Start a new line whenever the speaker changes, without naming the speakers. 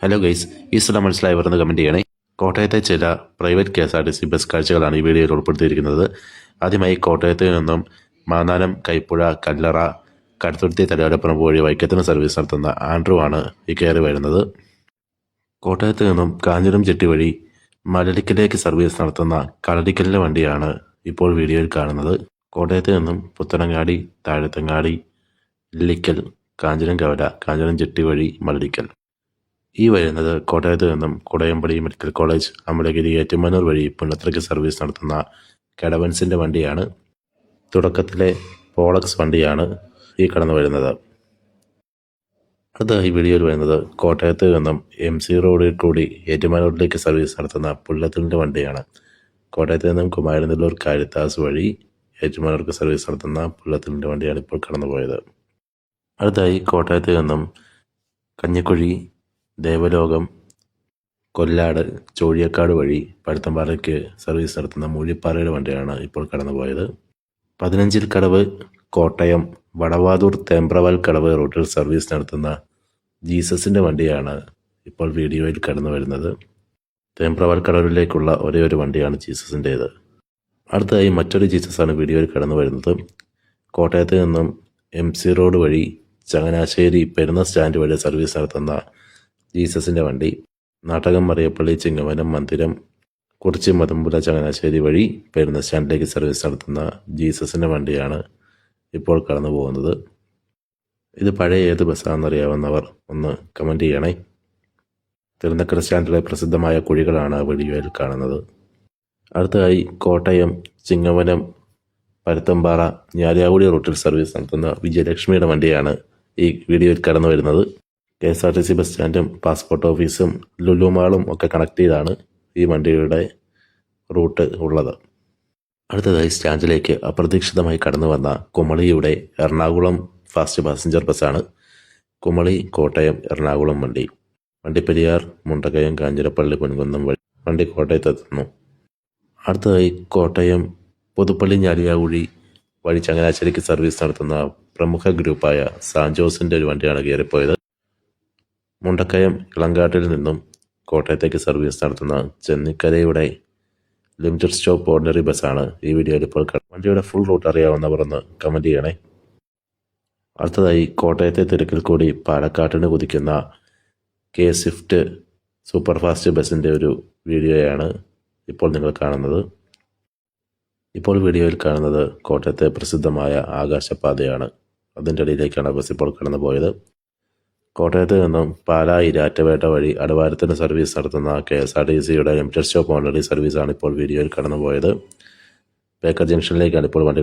Hello guys, ഈ സ്ഥലം മനസ്സിലായി വരുന്ന കമൻറ്റ് ചെയ്യണേ. കോട്ടയത്തെ ചില പ്രൈവറ്റ് KSRTC ബസ് കാഴ്ചകളാണ് ഈ വീഡിയോയിൽ ഉൾപ്പെടുത്തിയിരിക്കുന്നത്. ആദ്യമായി കോട്ടയത്ത് നിന്നും മാന്നാനം, കൈപ്പുഴ, കല്ലറ, കടുത്തുരുത്തി, തലയോലപ്പുറം വഴി വൈക്കത്തിന് സർവീസ് നടത്തുന്ന ആൻഡ്രൂ ആണ് ഈ കയറി വരുന്നത്. കോട്ടയത്ത് നിന്നും കാഞ്ഞിരം ചെട്ടി വഴി മലടിക്കലേക്ക് സർവീസ് നടത്തുന്ന കളരിക്കലിൻ്റെ വണ്ടിയാണ് ഇപ്പോൾ വീഡിയോയിൽ കാണുന്നത്. കോട്ടയത്ത് നിന്നും പുത്തനങ്ങാടി, താഴത്തങ്ങാടി, ഇല്ലിക്കൽ, കാഞ്ഞിരം കവല, കാഞ്ഞിരം ചെട്ടി വഴി മലടിക്കൽ. ഈ വരുന്നത് കോട്ടയത്ത് നിന്നും കുടയമ്പടി മെഡിക്കൽ കോളേജ്, അമ്പലഗിരി, ഏറ്റുമാനൂർ വഴി പുന്നത്രയ്ക്ക് സർവീസ് നടത്തുന്ന കെഡവൻസിൻ്റെ വണ്ടിയാണ്. തുടക്കത്തിലെ പോളക്സ് വണ്ടിയാണ് ഈ കടന്നു വരുന്നത്. അടുത്ത ഈ വീഡിയോയിൽ വരുന്നത് കോട്ടയത്ത് നിന്നും MC റോഡിൽ കൂടി ഏറ്റുമാനൂരിലേക്ക് സർവീസ് നടത്തുന്ന പുല്ലത്തിൻ്റെ വണ്ടിയാണ്. കോട്ടയത്ത് നിന്നും കുമാരനെല്ലൂർ, കാരിത്താസ് വഴി ഏറ്റുമാനൂർക്ക് സർവീസ് നടത്തുന്ന പുല്ലത്തിൻ്റെ വണ്ടിയാണ് ഇപ്പോൾ കടന്നുപോയത്. അടുത്തായി കോട്ടയത്ത് നിന്നും കഞ്ഞിക്കുഴി, ദേവലോകം, കൊല്ലാട്, ചോഴിയക്കാട് വഴി പഴുത്തമ്പാറയ്ക്ക് സർവീസ് നടത്തുന്ന മൂഴിപ്പാറയുടെ വണ്ടിയാണ് ഇപ്പോൾ കടന്നുപോയത്. 15 കടവ്, കോട്ടയം, വടവാതൂർ, തേമ്പ്രവാൽ കടവ് റൂട്ടിൽ സർവീസ് നടത്തുന്ന ജീസസിൻ്റെ വണ്ടിയാണ് ഇപ്പോൾ വീഡിയോയിൽ കടന്നു വരുന്നത്. തേമ്പ്രവാൽ കടവിലേക്കുള്ള ഒരേ ഒരു വണ്ടിയാണ് ജീസസിൻ്റേത്. അടുത്തതായി മറ്റൊരു ജീസസാണ് വീഡിയോയിൽ കടന്നു വരുന്നത്. കോട്ടയത്ത് നിന്നും MC റോഡ് വഴി ചങ്ങനാശ്ശേരി പെരുന്ന സ്റ്റാൻഡ് വഴി സർവീസ് നടത്തുന്ന ജീസസിൻ്റെ വണ്ടി. നാട്ടകം, മറിയപ്പള്ളി, ചിങ്ങവനം, മന്ദിരം, കുറിച്ചി, മതമ്പുര, ചങ്ങനാശ്ശേരി വഴി പെരുന്ന സ്റ്റാൻഡിലേക്ക് സർവീസ് നടത്തുന്ന ജീസസിൻ്റെ വണ്ടിയാണ് ഇപ്പോൾ കടന്നു പോകുന്നത്. ഇത് പഴയ ഏത് ബസ്സാണെന്നറിയാവുന്നവർ ഒന്ന് കമൻറ്റ് ചെയ്യണേ. തിരുനക്കര സ്റ്റാൻഡിലെ പ്രസിദ്ധമായ കുഴികളാണ് വീഡിയോയിൽ കാണുന്നത്. അടുത്തതായി കോട്ടയം, ചിങ്ങവനം, പരുത്തമ്പാറ, ഞാലിയാകുടി റൂട്ടിൽ സർവീസ് നടത്തുന്ന വിജയലക്ഷ്മിയുടെ വണ്ടിയാണ് ഈ വീഡിയോയിൽ കടന്നു വരുന്നത്. KSRTC ബസ് സ്റ്റാൻഡും പാസ്പോർട്ട് ഓഫീസും ലുലു മാളും ഒക്കെ കണക്ട് ചെയ്താണ് ഈ വണ്ടിയുടെ റൂട്ട് ഉള്ളത്. അടുത്തതായി സ്റ്റാൻഡിലേക്ക് അപ്രതീക്ഷിതമായി കടന്നു വന്ന കുമളിയുടെ എറണാകുളം ഫാസ്റ്റ് പാസഞ്ചർ ബസ്സാണ്. കുമളി, കോട്ടയം, എറണാകുളം വണ്ടി. വണ്ടിപ്പെരിയാർ, മുണ്ടക്കയം, കാഞ്ഞിരപ്പള്ളി, പൊൻകുന്നം വഴി വണ്ടി കോട്ടയത്തെത്തുന്നു. അടുത്തതായി കോട്ടയം, പുതുപ്പള്ളി, ഞാലിയാകുഴി വഴി ചങ്ങനാശ്ശേരിക്ക് സർവീസ് നടത്തുന്ന പ്രമുഖ ഗ്രൂപ്പായ സാൻജോസിൻ്റെ ഒരു വണ്ടിയാണ് കയറിപ്പോയത്. മുണ്ടക്കയം, ഇളങ്കാട്ടിൽ നിന്നും കോട്ടയത്തേക്ക് സർവീസ് നടത്തുന്ന ചെന്നിക്കരയുടെ ലിമിറ്റഡ് സ്റ്റോപ്പ് ഓർഡിനറി ബസ്സാണ് ഈ വീഡിയോയിൽ ഇപ്പോൾ. വണ്ടിയുടെ ഫുൾ റൂട്ട് അറിയാവുന്നവർ ഒന്ന് കമൻറ്റ് ചെയ്യണേ. അടുത്തതായി കോട്ടയത്തെ തിരക്കിൽ കൂടി പാലക്കാട്ടിന് കുതിക്കുന്ന സ്വിഫ്റ്റ് സൂപ്പർ ഫാസ്റ്റ് ബസ്സിൻ്റെ ഒരു വീഡിയോയാണ് ഇപ്പോൾ നിങ്ങൾ കാണുന്നത്. ഇപ്പോൾ വീഡിയോയിൽ കാണുന്നത് കോട്ടയത്തെ പ്രസിദ്ധമായ ആകാശപാതയാണ്. അതിൻ്റെ ഇടയിലേക്കാണ് ബസ് ഇപ്പോൾ കടന്നു പോയത്. കോട്ടയത്ത് നിന്നും പാലാ, ഇരാറ്റുപേട്ട വഴി അടവാരത്തിന് സർവീസ് നടത്തുന്ന KSRTCയുടെ ലിമിറ്റഡ് സ്റ്റോപ്പ് ഓർഡിനറി സർവീസാണ് ഇപ്പോൾ വീഡിയോയിൽ കടന്നുപോയത്. ബേക്കർ ജംഗ്ഷനിലേക്കാണ് ഇപ്പോൾ വണ്ടി